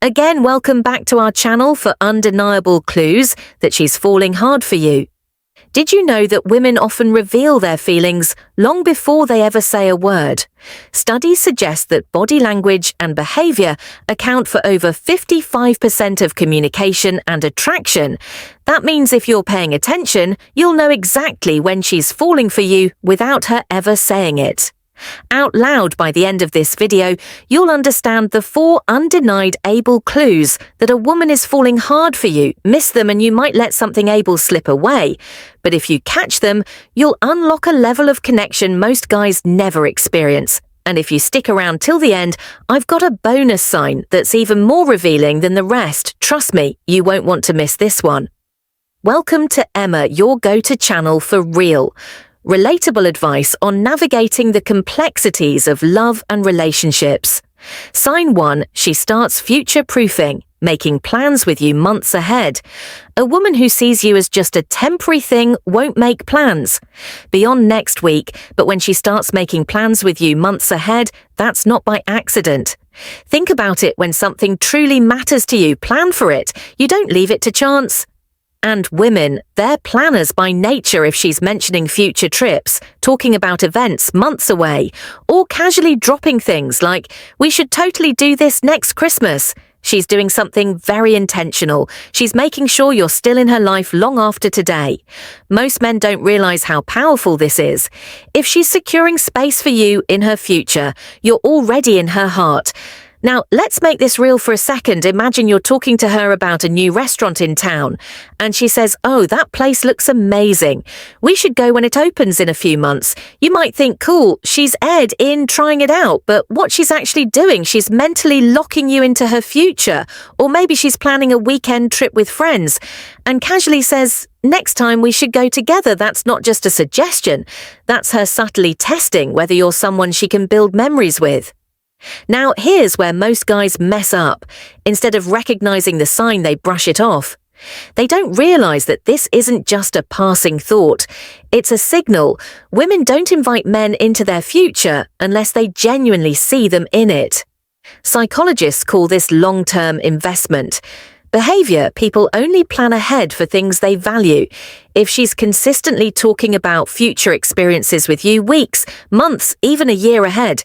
Again, welcome back to our channel for undeniable clues that she's falling hard for you. Did you know that women often reveal their feelings long before they ever say a word? Studies suggest that body language and behavior account for over 55% of communication and attraction. That means if you're paying attention, you'll know exactly when she's falling for you without her ever saying it. Out loud by the end of this video, you'll understand the 4 undeniable clues that a woman is falling hard for you. Miss them and you might let something able slip away. But if you catch them, you'll unlock a level of connection most guys never experience. And if you stick around till the end, I've got a bonus sign that's even more revealing than the rest. Trust me, you won't want to miss this one. Welcome to Emma, your go-to channel for real, relatable advice on navigating the complexities of love and relationships. Sign 1, she starts future-proofing, making plans with you months ahead. A woman who sees you as just a temporary thing won't make plans beyond next week, but when she starts making plans with you months ahead, that's not by accident. Think about it: when something truly matters to you, plan for it. You don't leave it to chance. And women, they're planners by nature. If she's mentioning future trips, talking about events months away, or casually dropping things like, "We should totally do this next Christmas," she's doing something very intentional. She's making sure you're still in her life long after today. Most men don't realize how powerful this is. If she's securing space for you in her future, you're already in her heart. Now, let's make this real for a second. Imagine you're talking to her about a new restaurant in town, and she says, "Oh, that place looks amazing. We should go when it opens in a few months." You might think, cool, she's aired in trying it out, but what she's actually doing, she's mentally locking you into her future. Or maybe she's planning a weekend trip with friends and casually says, "Next time we should go together." That's not just a suggestion. That's her subtly testing whether you're someone she can build memories with. Now, here's where most guys mess up. Instead of recognizing the sign, they brush it off. They don't realize that this isn't just a passing thought. It's a signal. Women don't invite men into their future unless they genuinely see them in it. Psychologists call this long-term investment. Behavior: people only plan ahead for things they value. If she's consistently talking about future experiences with you weeks, months, even a year ahead,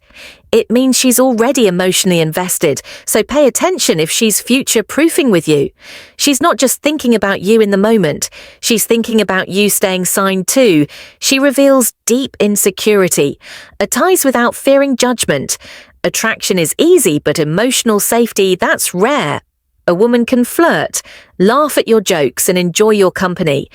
it means she's already emotionally invested. So pay attention if she's future-proofing with you. She's not just thinking about you in the moment. She's thinking about you staying signed too. She reveals deep insecurity, a ties without fearing judgment. Attraction is easy, but emotional safety, that's rare. A woman can flirt, laugh at your jokes, and enjoy your company.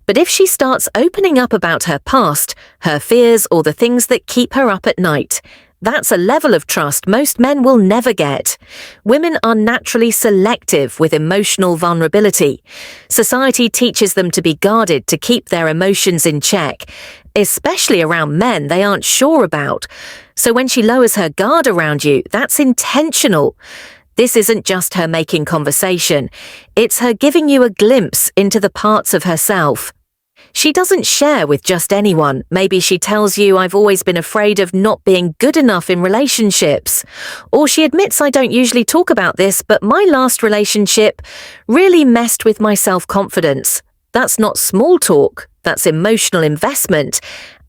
But if she starts opening up about her past, her fears, or the things that keep her up at night, that's a level of trust most men will never get. Women are naturally selective with emotional vulnerability. Society teaches them to be guarded, to keep their emotions in check, especially around men they aren't sure about. So when she lowers her guard around you, that's intentional. This isn't just her making conversation. It's her giving you a glimpse into the parts of herself she doesn't share with just anyone. Maybe she tells you, "I've always been afraid of not being good enough in relationships." Or she admits, "I don't usually talk about this, but my last relationship really messed with my self-confidence." That's not small talk. That's emotional investment.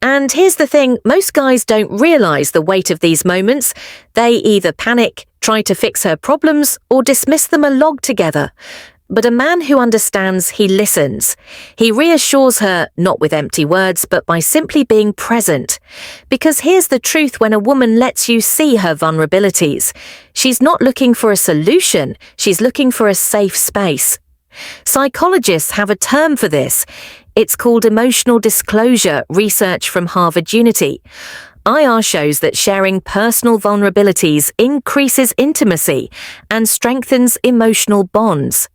And here's the thing, most guys don't realize the weight of these moments. They either panic, try to fix her problems, or dismiss them altogether. But a man who understands, he listens. He reassures her, not with empty words, but by simply being present. Because here's the truth: when a woman lets you see her vulnerabilities, she's not looking for a solution, she's looking for a safe space. Psychologists have a term for this. It's called emotional disclosure. Research from Harvard Unity. IR shows that sharing personal vulnerabilities increases intimacy and strengthens emotional bonds.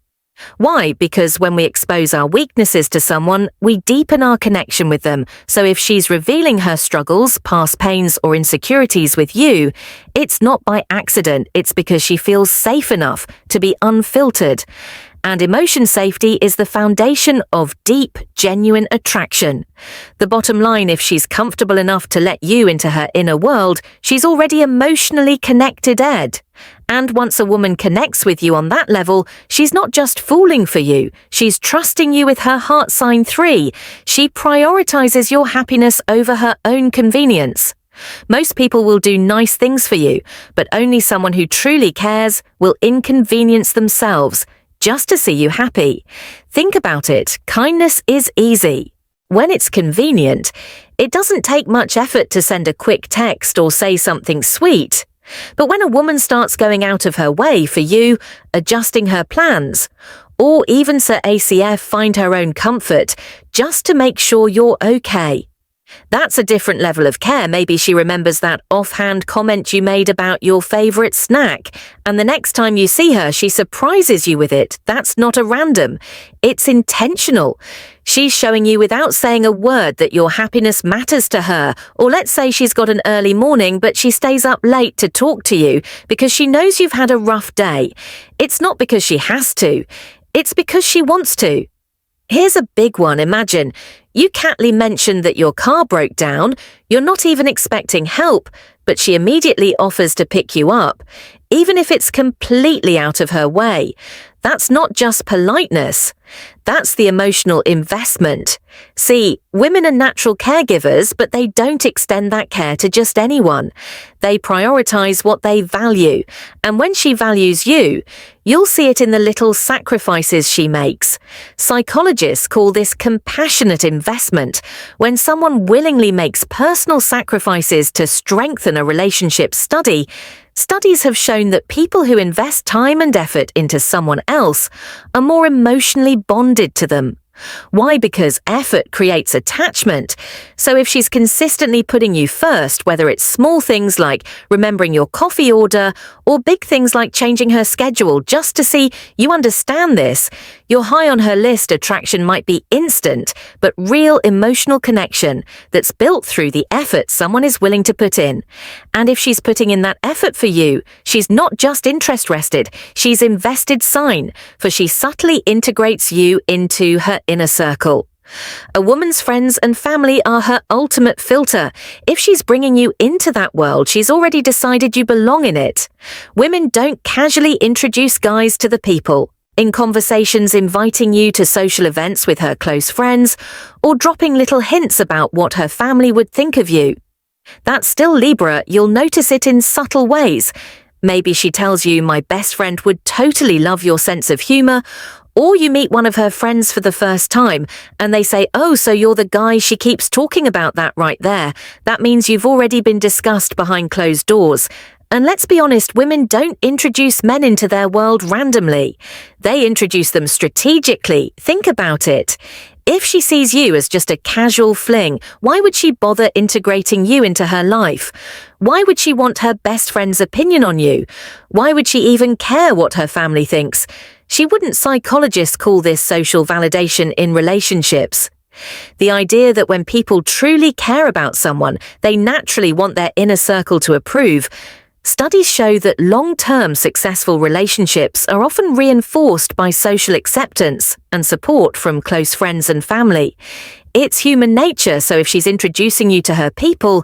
Why? Because when we expose our weaknesses to someone, we deepen our connection with them. So if she's revealing her struggles, past pains, or insecurities with you, it's not by accident. It's because she feels safe enough to be unfiltered. And emotion safety is the foundation of deep, genuine attraction. The bottom line, if she's comfortable enough to let you into her inner world, she's already emotionally connected, Ed. And once a woman connects with you on that level, she's not just fooling for you, she's trusting you with her heart sign 3. She prioritizes your happiness over her own convenience. Most people will do nice things for you, but only someone who truly cares will inconvenience themselves just to see you happy. Think about it. Kindness is easy. When it's convenient, it doesn't take much effort to send a quick text or say something sweet. But when a woman starts going out of her way for you, adjusting her plans, or even Sir ACF find her own comfort just to make sure you're okay, that's a different level of care. Maybe she remembers that offhand comment you made about your favorite snack, and the next time you see her, she surprises you with it. That's not a random. It's intentional. She's showing you without saying a word that your happiness matters to her. Or let's say she's got an early morning, but she stays up late to talk to you because she knows you've had a rough day. It's not because she has to. It's because she wants to. Here's a big one. Imagine you casually mentioned that your car broke down. You're not even expecting help, but she immediately offers to pick you up, even if it's completely out of her way. That's not just politeness. That's the emotional investment. See, women are natural caregivers, but they don't extend that care to just anyone. They prioritize what they value. And when she values you, you'll see it in the little sacrifices she makes. Psychologists call this compassionate investment. When someone willingly makes personal sacrifices to strengthen a relationship. Studies have shown that people who invest time and effort into someone else are more emotionally bonded to them. Why? Because effort creates attachment. So if she's consistently putting you first, whether it's small things like remembering your coffee order or big things like changing her schedule just to see you understand this, your high on her list attraction might be instant, but real emotional connection that's built through the effort someone is willing to put in. And if she's putting in that effort for you, she's not just interest rested, she's invested sign, for she subtly integrates you into her inner circle. A woman's friends and family are her ultimate filter. If she's bringing you into that world, she's already decided you belong in it. Women don't casually introduce guys to the people. In conversations inviting you to social events with her close friends, or dropping little hints about what her family would think of you. That's still Libra. You'll notice it in subtle ways. Maybe she tells you, my best friend would totally love your sense of humor, or you meet one of her friends for the first time and they say, oh, so you're the guy she keeps talking about. That right there. That means you've already been discussed behind closed doors. And let's be honest, women don't introduce men into their world randomly. They introduce them strategically. Think about it. If she sees you as just a casual fling, why would she bother integrating you into her life? Why would she want her best friend's opinion on you? Why would she even care what her family thinks? She wouldn't. Psychologists call this social validation in relationships. The idea that when people truly care about someone, they naturally want their inner circle to approve. Studies show that long-term successful relationships are often reinforced by social acceptance and support from close friends and family. It's human nature, so if she's introducing you to her people,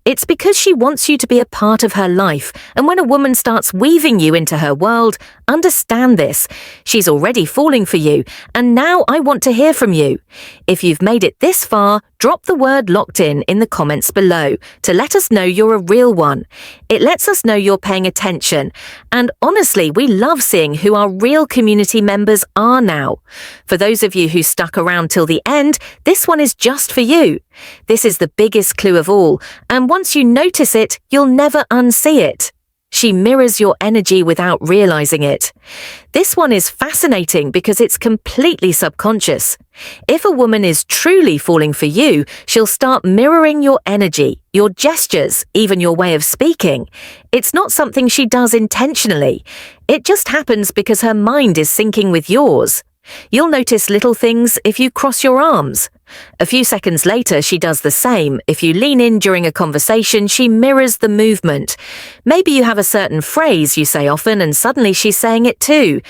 it's because she wants you to be a part of her life. And when a woman starts weaving you into her world, understand this. She's already falling for you. And now I want to hear from you. If you've made it this far, drop the word locked in the comments below to let us know you're a real one. It lets us know you're paying attention. And honestly, we love seeing who our real community members are now. For those of you who stuck around till the end, this one is just for you. This is the biggest clue of all, and once you notice it, you'll never unsee it. She mirrors your energy without realizing it. This one is fascinating because it's completely subconscious. If a woman is truly falling for you, she'll start mirroring your energy, your gestures, even your way of speaking. It's not something she does intentionally. It just happens because her mind is syncing with yours. You'll notice little things if you cross your arms. A few seconds later, she does the same. If you lean in during a conversation, she mirrors the movement. Maybe you have a certain phrase you say often and suddenly she's saying it too.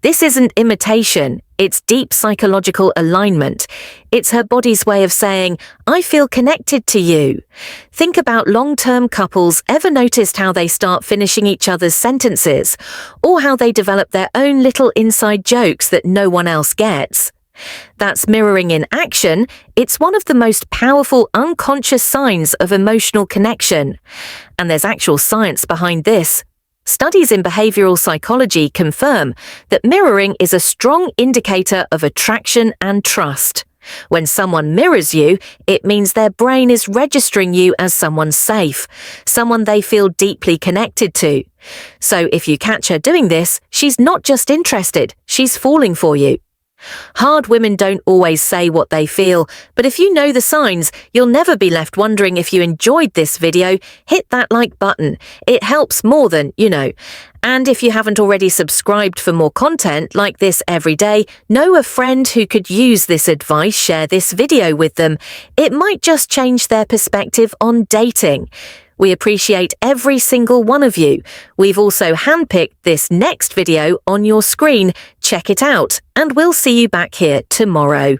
This isn't imitation, it's deep psychological alignment. It's her body's way of saying, I feel connected to you. Think about long-term couples. Ever noticed how they start finishing each other's sentences, or how they develop their own little inside jokes that no one else gets? That's mirroring in action. It's one of the most powerful unconscious signs of emotional connection. And there's actual science behind this. Studies in behavioral psychology confirm that mirroring is a strong indicator of attraction and trust. When someone mirrors you, it means their brain is registering you as someone safe, someone they feel deeply connected to. So if you catch her doing this, she's not just interested, she's falling for you. Hard women don't always say what they feel, but if you know the signs, you'll never be left wondering. If you enjoyed this video, hit that like button. It helps more than you know. And if you haven't already subscribed for more content like this every day, know a friend who could use this advice, share this video with them. It might just change their perspective on dating. We appreciate every single one of you. We've also handpicked this next video on your screen. Check it out, and we'll see you back here tomorrow.